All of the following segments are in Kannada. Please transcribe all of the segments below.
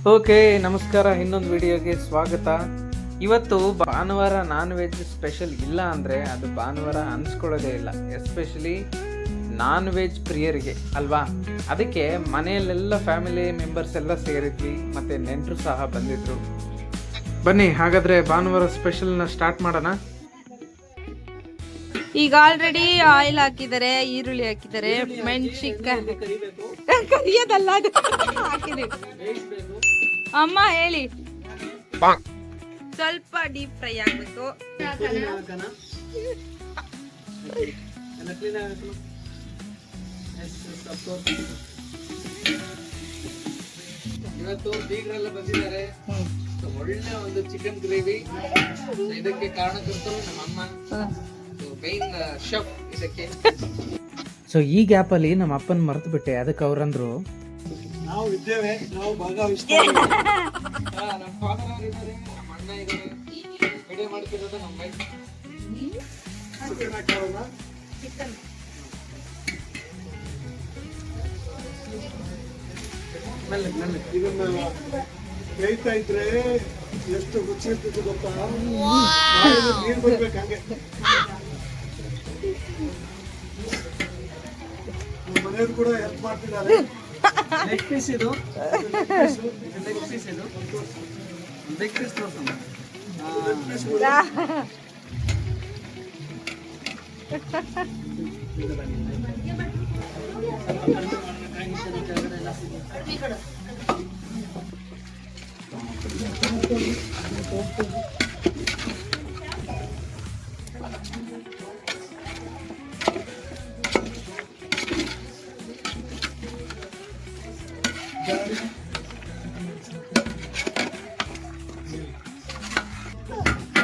ಓಕೆ, ನಮಸ್ಕಾರ. ಇನ್ನೊಂದು ವಿಡಿಯೋಗೆ ಸ್ವಾಗತ. ಇವತ್ತು ಭಾನುವಾರ ನಾನ್ ವೆಜ್ ಸ್ಪೆಷಲ್ ಇಲ್ಲ ಅಂದರೆ ಅದು ಭಾನುವಾರ ಅನ್ಸ್ಕೊಳ್ಳೋದೇ ಇಲ್ಲ, ಎಸ್ಪೆಷಲಿ ನಾನ್ ವೆಜ್ ಪ್ರಿಯರಿಗೆ ಅಲ್ವಾ. ಅದಕ್ಕೆ ಮನೆಯಲ್ಲೆಲ್ಲ ಫ್ಯಾಮಿಲಿ ಮೆಂಬರ್ಸ್ ಎಲ್ಲ ಸೇರಿದ್ವಿ, ಮತ್ತು ನೆಂಟರು ಸಹ ಬಂದಿದ್ರು. ಬನ್ನಿ ಹಾಗಾದರೆ ಭಾನುವಾರ ಸ್ಪೆಷಲ್ನ ಸ್ಟಾರ್ಟ್ ಮಾಡೋಣ. ಈಗ ಆಲ್ರೆಡಿ ಆಯಿಲ್ ಹಾಕಿದ್ದಾರೆ, ಈರುಳ್ಳಿ ಹಾಕಿದ್ದಾರೆ, ಮೆಣಸಿನ್ಕಾಯಿ ಕರಿಯೋದಲ್ಲ ಅದು ಹಾಕಿದೆ. ಅಮ್ಮ ಹೇಳಿ, ಸ್ವಲ್ಪ ಡೀಪ್ ಫ್ರೈ ಆಗ್ಬೇಕು. ಇವತ್ತು ಬೀಗರೆಲ್ಲ ಬಂದಿದ್ದಾರೆ, ಒಳ್ಳೆ ಒಂದು ಚಿಕನ್ ಗ್ರೇವಿ. ಇದಕ್ಕೆ ಕಾರಣಕರ್ತರು ನಮ್ಮ ಅಮ್ಮ, ಮೇನ್ ಶೆಫ್ ಇದಕ್ಕೆ. ಸೊ ಈ ಗ್ಯಾಪಲ್ಲಿ ನಮ್ಮ ಅಪ್ಪನ ಮರೆತು ಬಿಟ್ಟೆ. ಅದಕ್ಕೆ ಅವ್ರಂದ್ರು ನಾವು ಇದ್ದೇವೆ, ನಾವು ಭಾಗವಹಿಸ್ತಾ ನಮ್ಮ ಫಾದರ್ ಅವರು ಇದ್ದಾರೆ, ನಮ್ಮ ಅಣ್ಣ ಇದ್ದಾರೆ, ವಿಡಿಯೋ ಮಾಡ್ತಿರೋದು ನಮ್ಮ ವೈಫ್. ಇದನ್ನ ಬೇಯ್ತಾ ಇದ್ರೆ ಎಷ್ಟು ರುಚಿ ಇರ್ತಿತ್ತು ಗೊತ್ತಾ? ನೀರು ಬರ್ಬೇಕು ಹಂಗೆ. ಮನೆಯವ್ರು ಕೂಡ ಹೆಲ್ಪ್ ಮಾಡ್ತಿದ್ದಾರೆ. ಲೆಗ್ ಪೀಸ್ ಇದು, ಲೆಗ್ ಪೀಸ್ ಇದು, ಲೆಗ್ ಪೀಸ್ ತೋರ್ಸೋಣ.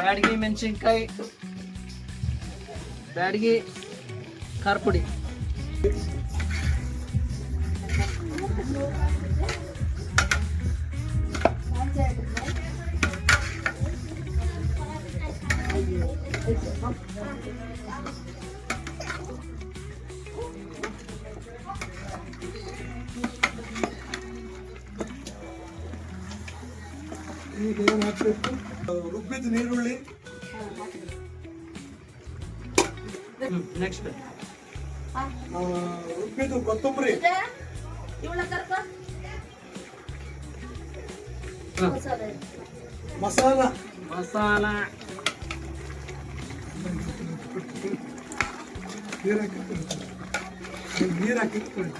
ಬ್ಯಾಡಗಿ ಮೆಣಸಿನ್ಕಾಯಿ, ಬ್ಯಾಡಗಿ ಖಾರ ಪುಡಿ, ಈಗ ಏನ್ ಹಾಕ್ಬೇಕು? ರುಬ್ಬಿದ ನೀರುಳ್ಳಿ, ನೆಕ್ಸ್ಟ್ ರುಬ್ಬಿದ ಕೊತ್ತಂಬರಿ, ಮಸಾಲ ಮಸಾಲ, ನೀರು ಹಾಕಿಟ್ಕೊಳ್ಳಿ.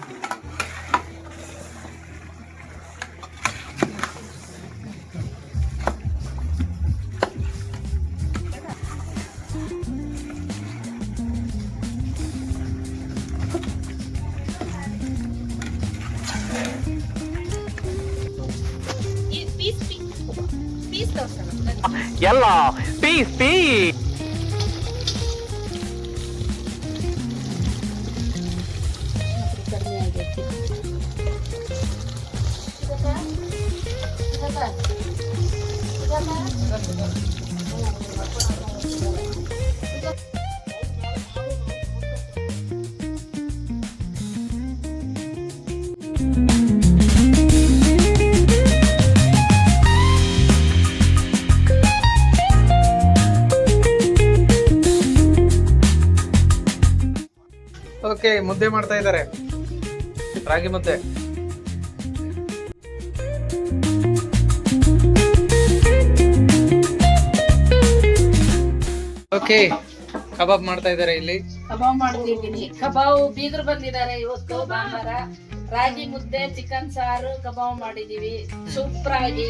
ಎಲ್ಲ ಪೀಸ್ ಪೀಸ್. ಓಕೆ, ಮುದ್ದೆ ಮಾಡ್ತಾ ಇದ್ದಾರೆ, ರಾಗಿ ಮುದ್ದೆ. ಓಕೆ, ಕಬಾಬ್ ಮಾಡ್ತಾ ಇದ್ದಾರೆ ಇಲ್ಲಿ. ಕಬಾಬ್ ಮಾಡ್ತಿದ್ದೀನಿ. ಕಬಾಬ್ ಬೀಗರು ಬಂದಿದ್ದಾರೆ ಇವತ್ತು ಭಾನುವಾರ. ರಾಗಿ ಮುದ್ದೆ, ಚಿಕನ್ ಸಾರು, ಕಬಾಬ್ ಮಾಡಿದೀವಿ ಸೂಪರ್ ಆಗಿ.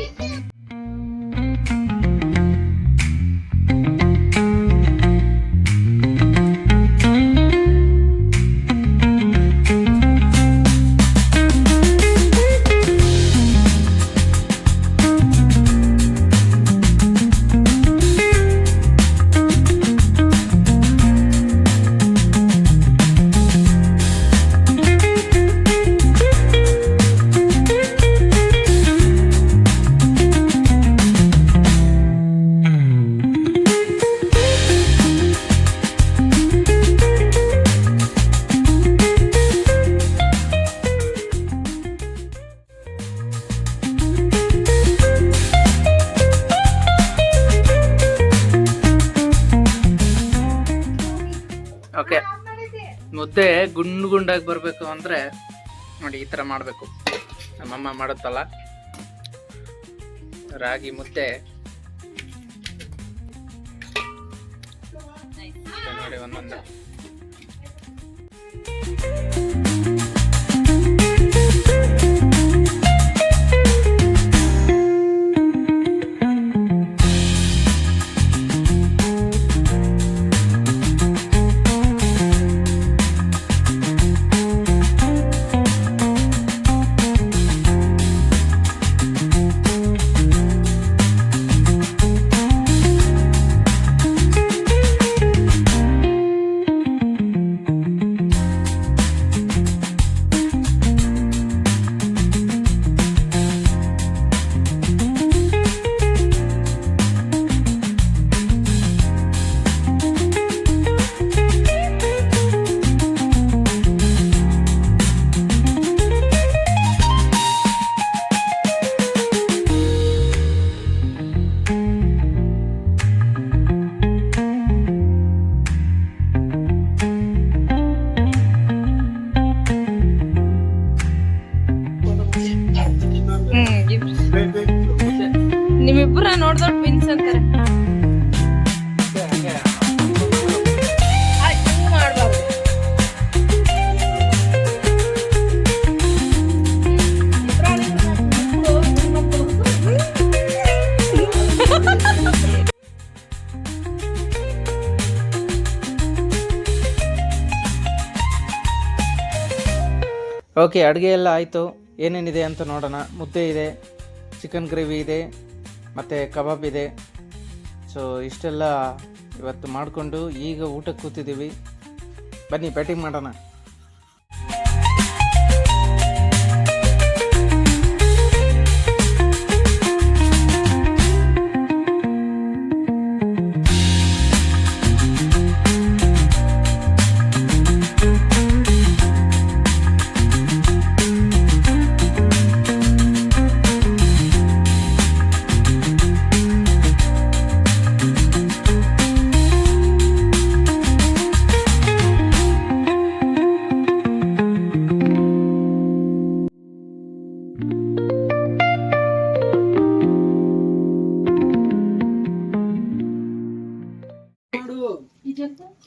ಮುದ್ದೆ ಗುಂಡು ಗುಂಡಾಗಿ ಬರಬೇಕು ಅಂದರೆ ನೋಡಿ ಈ ಥರ ಮಾಡಬೇಕು. ನಮ್ಮಮ್ಮ ಮಾಡುತ್ತಲ್ಲ ರಾಗಿ ಮುದ್ದೆ ಇದು ನೋಡಿ ಒಂದೊಂದು. ನಿಮ್ಮಿಬ್ಬರ ನೋಡ್ದೊಡ್ ಪಿನ್ಸ್ ಅಂತಾರೆ. ಓಕೆ, ಅಡುಗೆ ಎಲ್ಲ ಆಯಿತು. ಏನೇನಿದೆ ಅಂತ ನೋಡೋಣ. ಮುದ್ದೆ ಇದೆ, ಚಿಕನ್ ಗ್ರೇವಿ ಇದೆ, ಮತ್ತು ಕಬಾಬ್ ಇದೆ. ಸೊ ಇಷ್ಟೆಲ್ಲ ಇವತ್ತು ಮಾಡಿಕೊಂಡು ಈಗ ಊಟಕ್ಕೆ ಕೂತಿದ್ದೀವಿ. ಬನ್ನಿ ಬ್ಯಾಟಿಂಗ್ ಮಾಡೋಣ.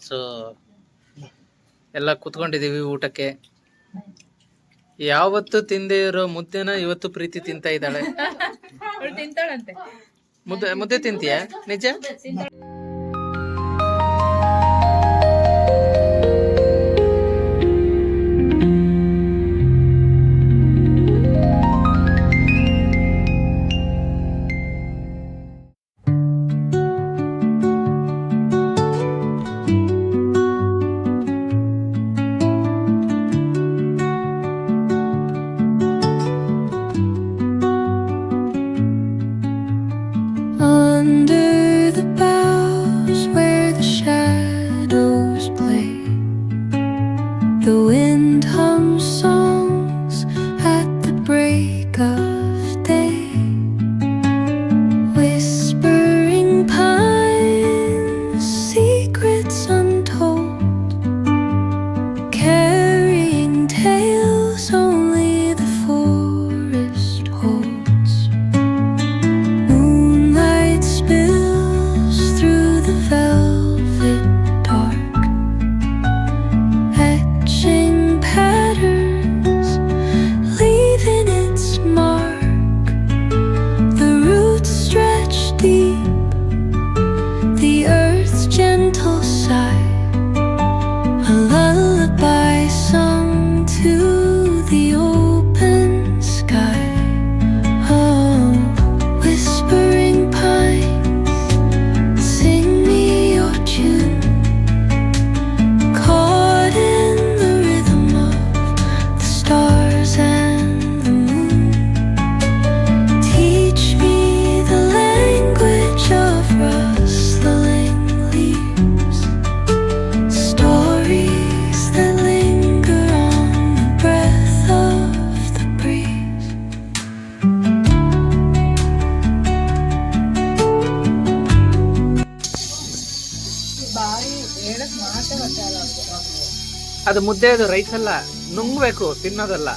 ಸೊ ಎಲ್ಲ ಕೂತ್ಕೊಂಡಿದ್ದೀವಿ ಊಟಕ್ಕೆ. ಯಾವತ್ತು ತಿಂದೇ ಇರೋ ಮುದ್ದೆನ ಇವತ್ತು ಪ್ರೀತಿ ತಿಂತಾ ಇದ್ದಾಳೆ. ತಿಂತಾಳಂತೆ. ಮುದ್ದೆ ತಿಂತೀಯ ನಿಜ? Under the boughs ಅದು ಮುದ್ದೆ, ಅದು ರೈಸ್ ಅಲ್ಲ, ನುಂಗ್ಬೇಕು, ತಿನ್ನೋದಲ್ಲ.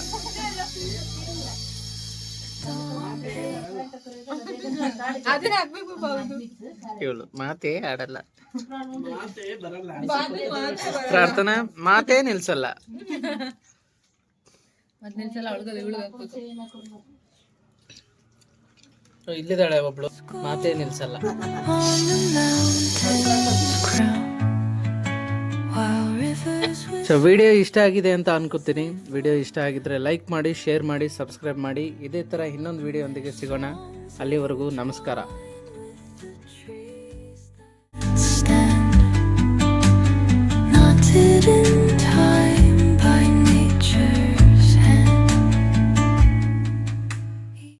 ಇವಳು ಮಾತೇ ಆಡಲ್ಲ, ಪ್ರಾರ್ಥನಾ ಮಾತೇ ನಿಲ್ಸಲ್ಲ. ಇಲ್ಲಿದ್ದಾಳೆ ಒಬ್ಳು, ಮಾತೇ ನಿಲ್ಸಲ್ಲ. ಸೊ ವಿಡಿಯೋ ಇಷ್ಟ ಆಗಿದೆ ಅಂತ ಅನ್ಕೋತೀನಿ. ವಿಡಿಯೋ ಇಷ್ಟ ಆಗಿದ್ರೆ ಲೈಕ್ ಮಾಡಿ, ಶೇರ್ ಮಾಡಿ, ಸಬ್ಸ್ಕ್ರೈಬ್ ಮಾಡಿ. ಇದೇ ಥರ ಇನ್ನೊಂದು ವಿಡಿಯೋ ಒಂದಿಗೆ ಸಿಗೋಣ. ಅಲ್ಲಿವರೆಗೂ ನಮಸ್ಕಾರ. Knotted in